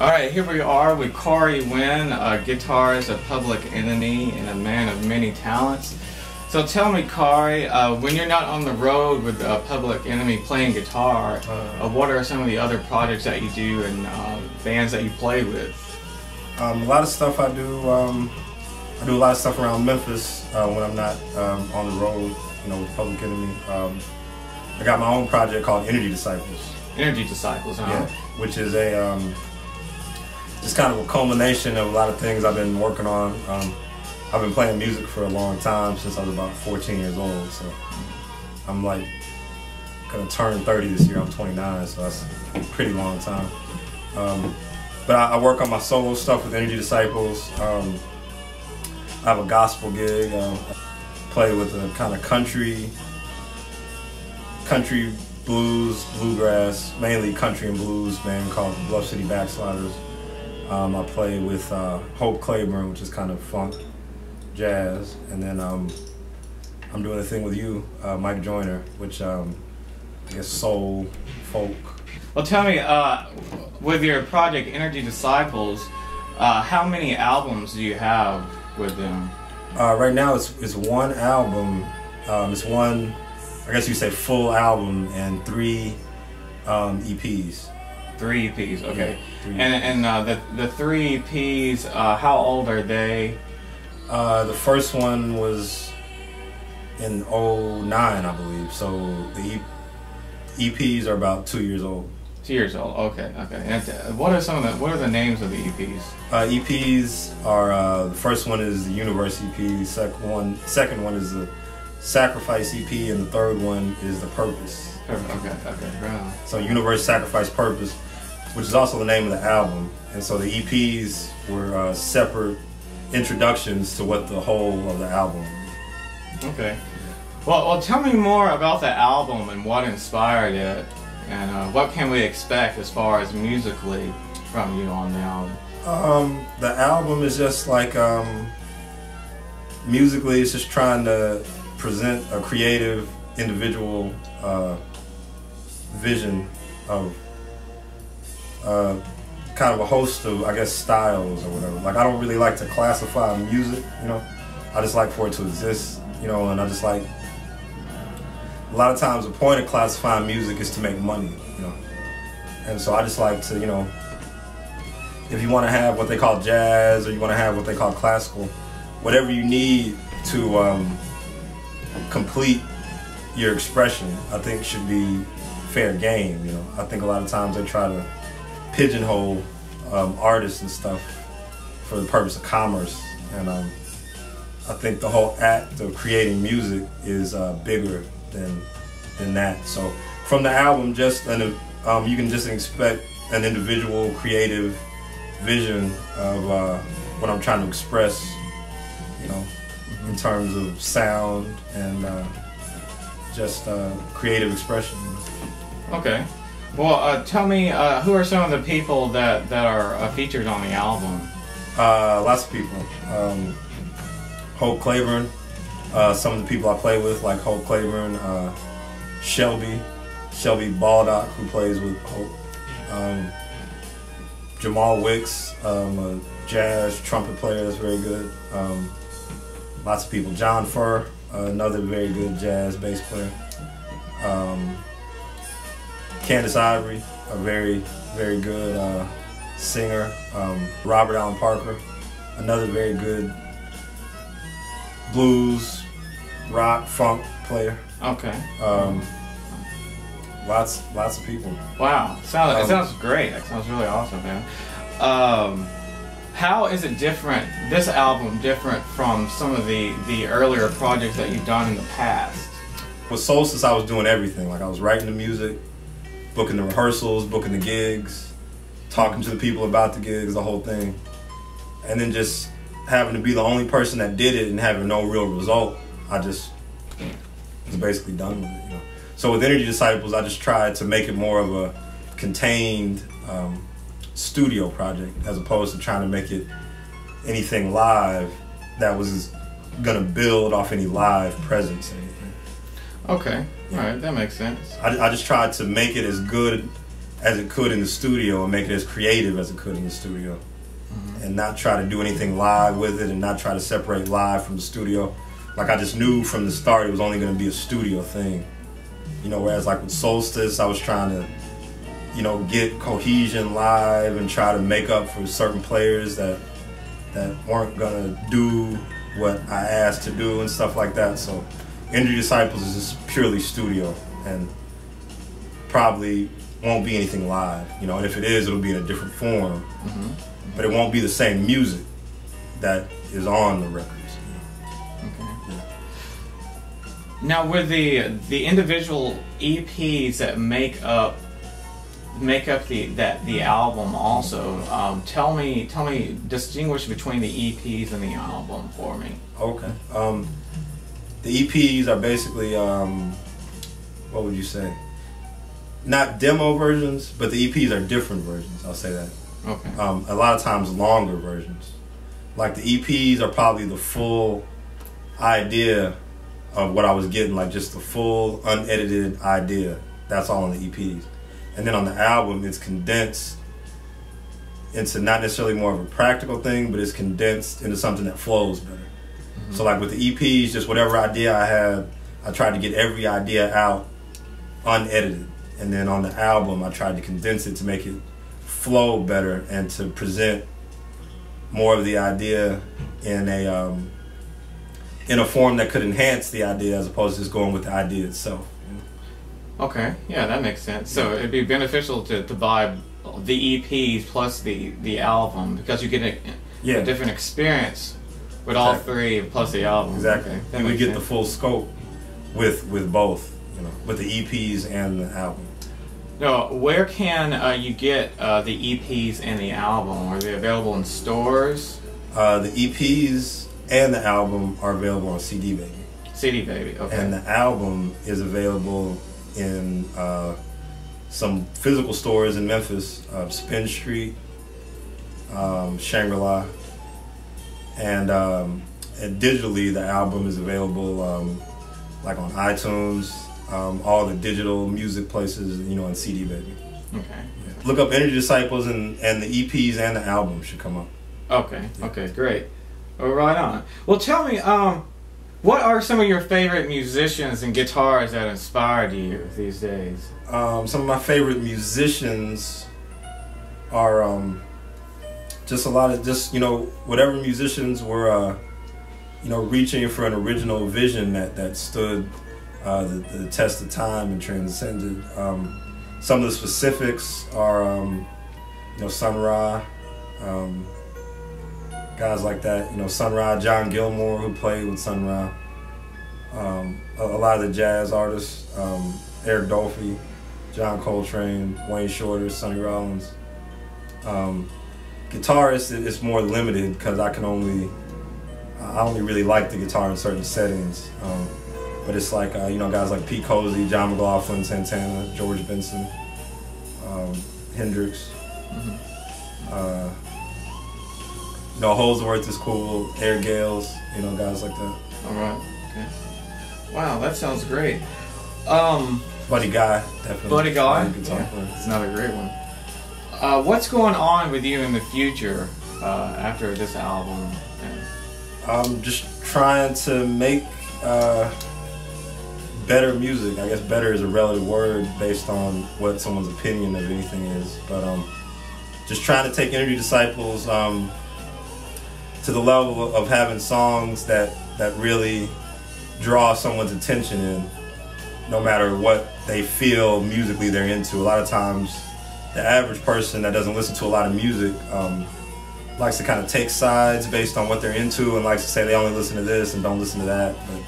Alright, here we are with Khari Wynn, a guitarist, a public enemy, and a man of many talents. So tell me, Khari, when you're not on the road with Public Enemy playing guitar, what are some of the other projects that you do and bands that you play with? A lot of stuff I do. I do a lot of stuff around Memphis when I'm not on the road, with Public Enemy. I got my own project called Energy Disciples. Energy Disciples, huh? Yeah, which is a just kind of a culmination of a lot of things I've been working on. I've been playing music for a long time, since I was about 14 years old, so I'm like gonna turn 30 this year. I'm 29, so that's a pretty long time. But I work on my solo stuff with Energy Disciples. I have a gospel gig. I play with a kind of country blues, bluegrass, mainly country and blues band called the Bloke City Backsliders. I play with Hope Claiborne, which is kind of funk, jazz, and then I'm doing a thing with you, Michael Joyner, which I guess soul, folk. Well, tell me, with your project Energy Disciples, how many albums do you have with them? Right now it's one album. It's one, I guess you say, full album and 3 EPs. 3 EPs, okay. Yeah, 3 and the 3 EPs, how old are they? The first one was in '09, I believe. So the EPs are about 2 years old. 2 years old. Okay, okay. And what are the names of the EPs? EPs are the first one is the Universe EP. Second one is the Sacrifice EP, and the third one is the Purpose. Okay, right. So Universe, Sacrifice, Purpose, which is also the name of the album. And so the EPs were separate introductions to what the whole of the album. Okay. Well, tell me more about the album and what inspired it, and what can we expect as far as musically from you on the album? The album is just like musically, it's just trying to present a creative, individual vision of kind of a host of, I guess, styles or whatever. Like, I don't really like to classify music, I just like for it to exist, and I just like, a lot of times the point of classifying music is to make money, and so I just like to, if you want to have what they call jazz, or you want to have what they call classical, whatever you need to complete your expression, I think should be fair game. I think a lot of times they try to pigeonhole artists and stuff for the purpose of commerce, and I think the whole act of creating music is bigger than that. So from the album, just you can just expect an individual creative vision of what I'm trying to express, in terms of sound and just creative expression. Okay. Well, tell me, who are some of the people that are featured on the album? Lots of people. Hope Claiborne, some of the people I play with, like Hope Claiborne, Shelby Baldock, who plays with Hope, Jamal Wicks, a jazz trumpet player that's very good. Lots of people. John Furr, another very good jazz bass player. Candace Ivory, a very, very good singer. Robert Allen Parker, another very good blues, rock, funk player. Okay. Lots of people. Wow, it sounds great. That sounds really awesome, man. How is it different, this album different from some of the earlier projects that you've done in the past? With Solstice, I was doing everything. Like, I was writing the music, booking the rehearsals, booking the gigs, talking to the people about the gigs, the whole thing. And then just having to be the only person that did it and having no real result, I just was basically done with it, So with Energy Disciples, I just tried to make it more of a contained studio project, as opposed to trying to make it anything live that was gonna build off any live presence or anything. Okay, yeah. All right, that makes sense. I just tried to make it as good as it could in the studio and make it as creative as it could in the studio. And not try to do anything live with it and not try to separate live from the studio. Like I just knew from the start it was only going to be a studio thing. You know, whereas like with Solstice, I was trying to, you know, get cohesion live and try to make up for certain players that weren't going to do what I asked to do and stuff like that. So Energy Disciples is just purely studio and probably won't be anything live. You know, and if it is, it'll be in a different form. But it won't be the same music that is on the records. Okay. Yeah. Now, with the individual EPs that make up the album, also, tell me, distinguish between the EPs and the album for me. Okay. The EPs are basically what would you say? Not demo versions, but the EPs are different versions. I'll say that. Okay. A lot of times longer versions. Like the EPs are probably the full idea of what I was getting, like just the full unedited idea. That's all on the EPs. And then on the album, it's condensed into not necessarily more of a practical thing, but it's condensed into something that flows better. So like with the EPs, just whatever idea I had, I tried to get every idea out unedited. And then on the album, I tried to condense it to make it flow better and to present more of the idea in a form that could enhance the idea as opposed to just going with the idea itself. Okay, yeah, that makes sense. So it'd be beneficial to buy the EPs plus the album because you get a different experience with all three plus the album. Exactly. Okay, and we get the full scope with both, you know, with the EPs and the album. No, where can you get the EPs and the album? Are they available in stores? The EPs and the album are available on CD Baby. CD Baby, okay. And the album is available in some physical stores in Memphis, Spin Street, Shangri-La, and digitally the album is available like on iTunes, all the digital music places, you know, on CD Baby. Okay. Yeah. Look up Energy Disciples and the EPs and the album should come up. Okay. Yeah. Okay. Great. Well, right on. Well, tell me, what are some of your favorite musicians and guitarists that inspired you these days? Some of my favorite musicians are just a lot of you know, whatever musicians were you know, reaching for an original vision that stood the test of time and transcended. Some of the specifics are you know, Sun Ra, guys like that. You know, Sun Ra, John Gilmore, who played with Sun Ra. A lot of the jazz artists, Eric Dolphy, John Coltrane, Wayne Shorter, Sonny Rollins. Guitarist, it's more limited because I only really like the guitar in certain settings. But it's like you know, guys like Pete Cozy, John McLaughlin, Santana, George Benson, Hendrix. You know, Holdsworth is cool, Air Gales, you know, guys like that. All right. Okay. Wow, that sounds great. Buddy Guy, definitely. Buddy Guy, yeah, it's another great one. What's going on with you in the future after this album? I'm just trying to make better music. I guess better is a relative word based on what someone's opinion of anything is. But just trying to take Energy Disciples to the level of having songs that really draw someone's attention in, no matter what they feel musically they're into. A lot of times, the average person that doesn't listen to a lot of music likes to kind of take sides based on what they're into and likes to say they only listen to this and don't listen to that. But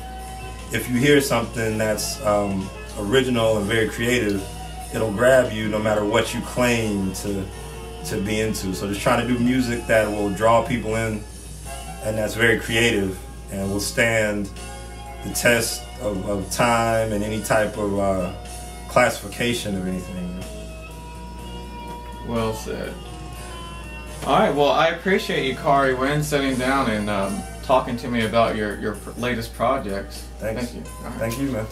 if you hear something that's original and very creative, it'll grab you no matter what you claim to be into. So just trying to do music that will draw people in and that's very creative and will stand the test of time and any type of classification of anything. Well said. All right, well, I appreciate you, Khari Wynn, sitting down and talking to me about your latest projects. Thanks. Thank you. Thank you, man.